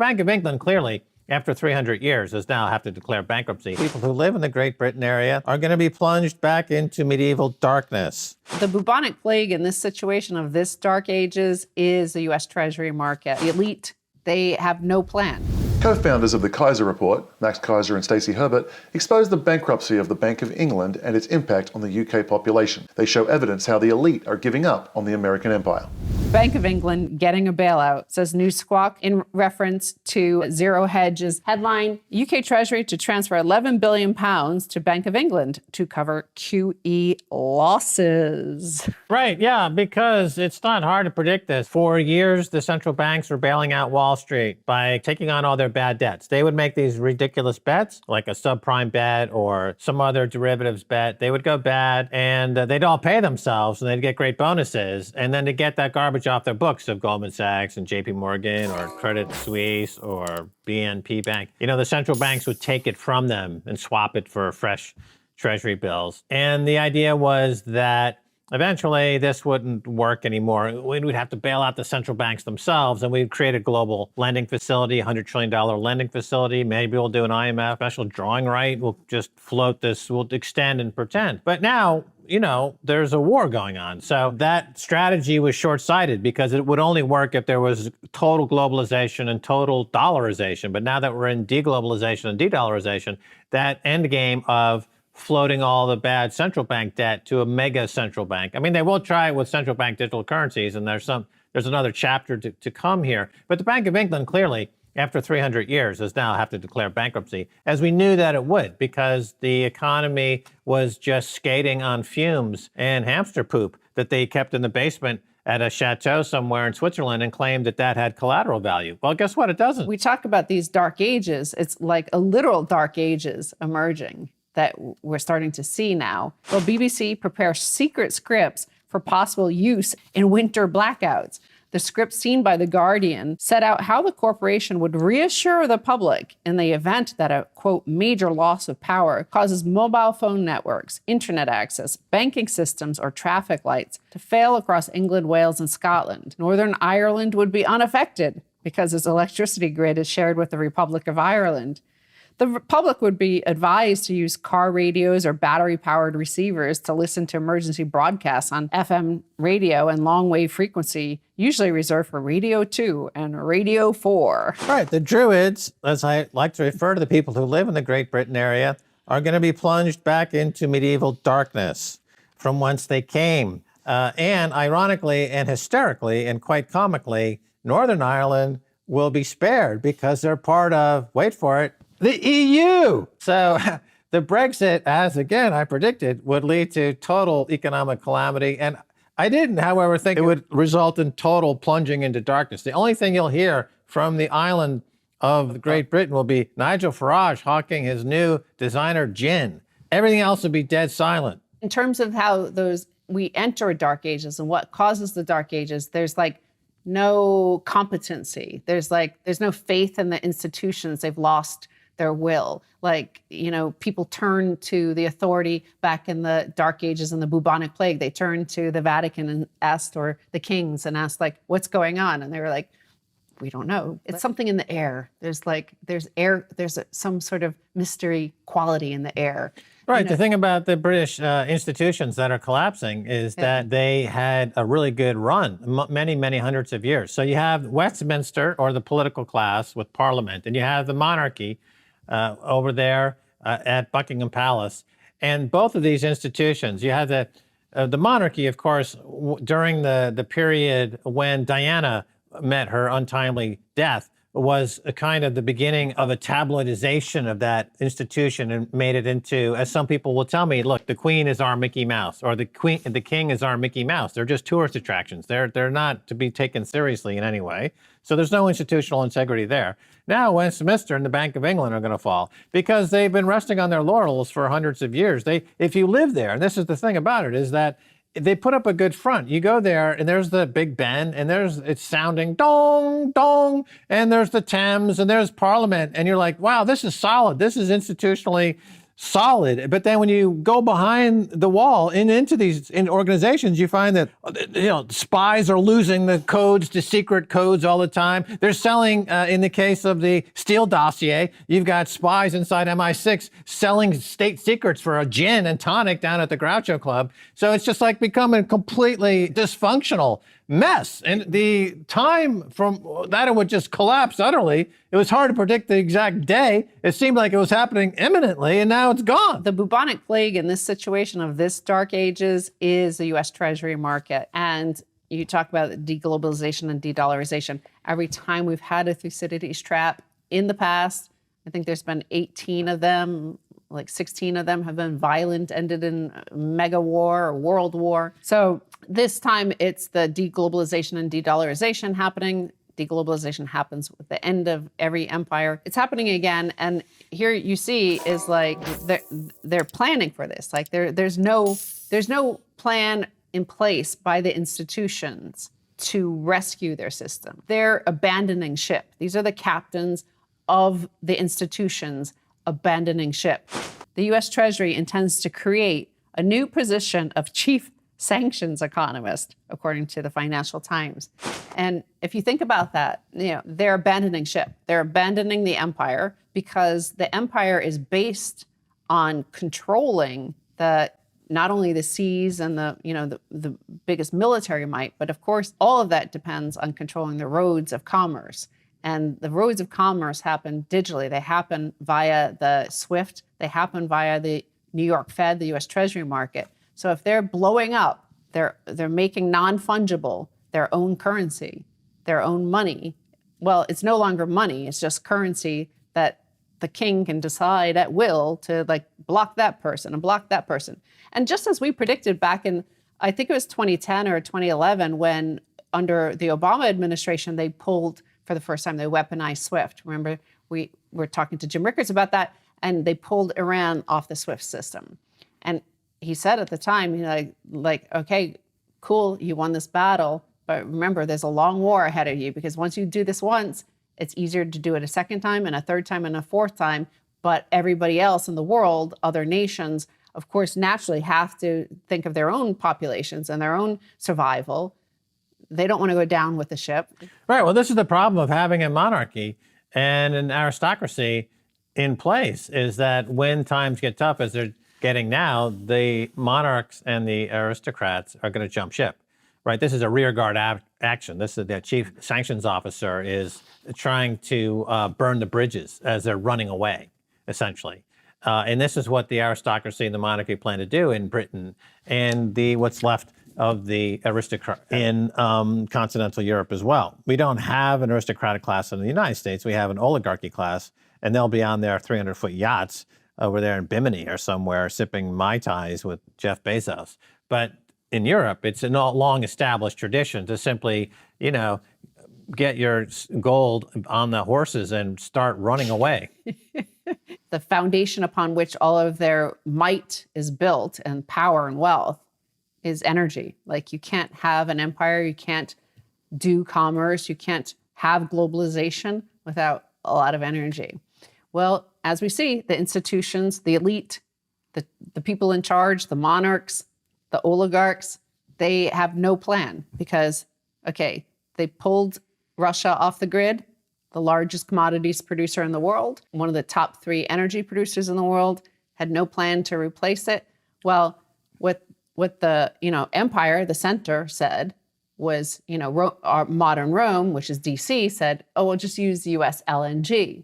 Bank of England clearly, after 300 years, has now have to declare bankruptcy. People who live in the Great Britain area are going to be plunged back into medieval darkness. The bubonic plague in this situation of this dark ages is the U.S. Treasury market. The elite, they have no plan. Co-founders of the Keiser Report, Max Keiser and Stacey Herbert, exposed the bankruptcy of the Bank of England and its impact on the UK population. They show evidence how the elite are giving up on the American empire. Bank of England getting a bailout, says News Squawk in reference to Zero Hedge's headline, UK Treasury to transfer £11 billion to Bank of England to cover QE losses. Right, yeah, because it's not hard to predict this. For years, the central banks were bailing out Wall Street by taking on all their bad debts. They would make these ridiculous bets, like a subprime bet or some other derivatives bet. They would go bad, and they'd all pay themselves, and they'd get great bonuses. And then to get that garbage off their books of Goldman Sachs and JP Morgan or Credit Suisse or BNP Bank, you know, the central banks would take it from them and swap it for fresh treasury bills. And the idea was that eventually this wouldn't work anymore. We'd have to bail out the central banks themselves, and we'd create a global lending facility, $100 trillion lending facility. Maybe we'll do an IMF special drawing right. We'll just float this, we'll extend and pretend. But now, you know, there's a war going on. So that strategy was short-sighted because it would only work if there was total globalization and total dollarization. But now that we're in deglobalization and de-dollarization, that end game of floating all the bad central bank debt to a mega central bank. I mean, they will try it with central bank digital currencies, and there's another chapter to come here. But the Bank of England clearly, after 300 years, has now have to declare bankruptcy, as we knew that it would, because the economy was just skating on fumes and hamster poop that they kept in the basement at a chateau somewhere in Switzerland and claimed that that had collateral value. Well, guess what? It doesn't. We talk about these dark ages. It's like a literal dark ages emerging that we're starting to see now. Well, BBC prepares secret scripts for possible use in winter blackouts. The script seen by The Guardian set out how the corporation would reassure the public in the event that a, quote, major loss of power causes mobile phone networks, internet access, banking systems, or traffic lights to fail across England, Wales, and Scotland. Northern Ireland would be unaffected because its electricity grid is shared with the Republic of Ireland. The public would be advised to use car radios or battery-powered receivers to listen to emergency broadcasts on FM radio and long-wave frequency, usually reserved for Radio 2 and Radio 4. Right, the Druids, as I like to refer to the people who live in the Great Britain area, are going to be plunged back into medieval darkness from whence they came. And ironically and hysterically and quite comically, Northern Ireland will be spared because they're part of, wait for it, the EU. So the Brexit, as again I predicted, would lead to total economic calamity. And I didn't, however, think it would result in total plunging into darkness. The only thing you'll hear from the island of Great Britain will be Nigel Farage hawking his new designer gin. Everything else will be dead silent. In terms of how we enter dark ages and what causes the dark ages, there's like no competency. There's no faith in the institutions. They've lost their will. Like, you know, people turn to the authority back in the Dark Ages and the bubonic plague. They turned to the Vatican and asked, or the kings, and asked, like, what's going on? And they were like, we don't know. It's something in the air. There's some sort of mystery quality in the air. Right. You know? The thing about the British institutions that are collapsing is that they had a really good run, many, many hundreds of years. So you have Westminster, or the political class with Parliament, and you have the monarchy over there at Buckingham Palace. And both of these institutions, you have the monarchy, of course, during the period when Diana met her untimely death, was a kind of the beginning of a tabloidization of that institution and made it into, as some people will tell me, look, the Queen is our Mickey Mouse, or the King is our Mickey Mouse. They're just tourist attractions. They're not to be taken seriously in any way. So there's no institutional integrity there. Now Westminster and the Bank of England are going to fall because they've been resting on their laurels for hundreds of years. If you live there, and this is the thing about it, is that they put up a good front. You go there, and there's the Big Ben, and it's sounding dong, dong, and there's the Thames, and there's Parliament, and you're like, wow, this is solid. This is institutionally solid. But then when you go behind the wall and into these organizations, you find that spies are losing the codes to secret codes all the time. They're selling, in the case of the Steele dossier, you've got spies inside MI6 selling state secrets for a gin and tonic down at the Groucho Club. So it's just like becoming completely dysfunctional mess. And the time from that it would just collapse utterly, it was hard to predict the exact day. It seemed like it was happening imminently, and now it's gone. The bubonic plague in this situation of this dark ages is the U.S. Treasury market. And you talk about deglobalization and de-dollarization. Every time we've had a Thucydides trap in the past, I think there's been 18 of them, like 16 of them have been violent, ended in mega war or world war. So this time it's the deglobalization and de-dollarization happening. Deglobalization happens with the end of every empire. It's happening again. And here you see is like they're planning for this. Like there's no plan in place by the institutions to rescue their system. They're abandoning ship. These are the captains of the institutions abandoning ship. The U.S. Treasury intends to create a new position of chief sanctions economist, according to the Financial Times. And if you think about that, they're abandoning ship. They're abandoning the empire because the empire is based on controlling not only the seas and the biggest military might, but of course, all of that depends on controlling the roads of commerce. And the roads of commerce happen digitally. They happen via the SWIFT. They happen via the New York Fed, the U.S. Treasury market. So if they're blowing up, they're making non-fungible their own currency, their own money. Well, it's no longer money. It's just currency that the king can decide at will to block that person and block that person. And just as we predicted back in, I think it was 2010 or 2011, when under the Obama administration, they pulled, for the first time, they weaponized SWIFT. Remember, we were talking to Jim Rickards about that, and they pulled Iran off the SWIFT system. And he said at the time, okay, cool, you won this battle, but remember, there's a long war ahead of you, because once you do this once, it's easier to do it a second time and a third time and a fourth time. But everybody else in the world, other nations, of course, naturally have to think of their own populations and their own survival. They don't want to go down with the ship. Right. Well, this is the problem of having a monarchy and an aristocracy in place, is that when times get tough, as they're getting now, the monarchs and the aristocrats are going to jump ship. Right. This is a rearguard action. This is the chief sanctions officer is trying to burn the bridges as they're running away, essentially. And this is what the aristocracy and the monarchy plan to do in Britain and what's left of the aristocrat in continental Europe as well. We don't have an aristocratic class in the United States. We have an oligarchy class, and they'll be on their 300-foot yachts over there in Bimini or somewhere sipping Mai Tais with Jeff Bezos. But in Europe, it's a long-established tradition to simply, get your gold on the horses and start running away. The foundation upon which all of their might is built, and power and wealth, is energy. Like, you can't have an empire, you can't do commerce, you can't have globalization without a lot of energy. Well, as we see, the institutions, the elite, the people in charge, the monarchs, the oligarchs, they have no plan because, okay, they pulled Russia off the grid, the largest commodities producer in the world, one of the top 3 energy producers in the world, had no plan to replace it. Well, what the empire, the center, said was, our modern Rome, which is DC, said, oh, we'll just use U.S. LNG.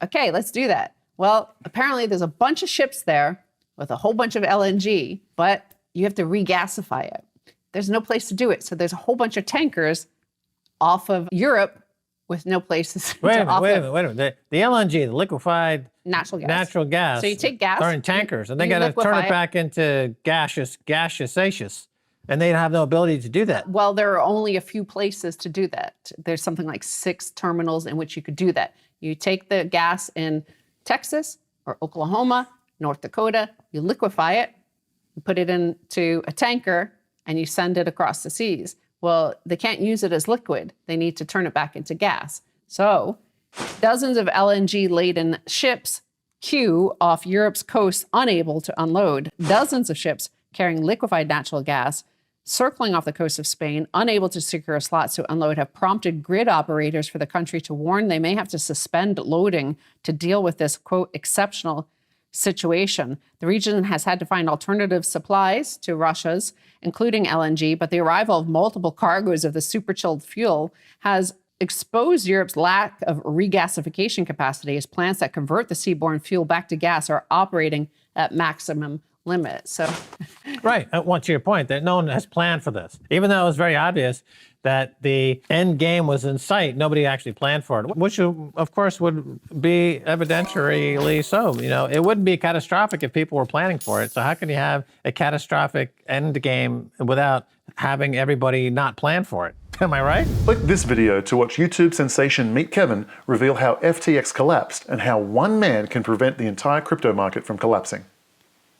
Okay, let's do that. Well, apparently there's a bunch of ships there with a whole bunch of LNG, but you have to regasify it. There's no place to do it. So there's a whole bunch of tankers off of Europe with no places Wait a to minute. The LNG, the liquefied natural gas. So you take gas. They're in tankers, and they got to turn it back into gaseous, and they have no ability to do that. Well, there are only a few places to do that. There's something like 6 terminals in which you could do that. You take the gas in Texas or Oklahoma, North Dakota, you liquefy it, you put it into a tanker, and you send it across the seas. Well, they can't use it as liquid. They need to turn it back into gas. So dozens of LNG-laden ships queue off Europe's coast, unable to unload. Dozens of ships carrying liquefied natural gas circling off the coast of Spain, unable to secure slots to unload, have prompted grid operators for the country to warn they may have to suspend loading to deal with this, quote, exceptional situation. The region has had to find alternative supplies to Russia's, including LNG, but the arrival of multiple cargoes of the super chilled fuel has exposed Europe's lack of regasification capacity as plants that convert the seaborne fuel back to gas are operating at maximum limit. So, right. Well, to your point, that no one has planned for this. Even though it was very obvious that the end game was in sight, nobody actually planned for it, which of course would be evidentially so. You know, it wouldn't be catastrophic if people were planning for it. So how can you have a catastrophic end game without having everybody not plan for it? Am I right? Click this video to watch YouTube sensation Meet Kevin reveal how FTX collapsed and how one man can prevent the entire crypto market from collapsing.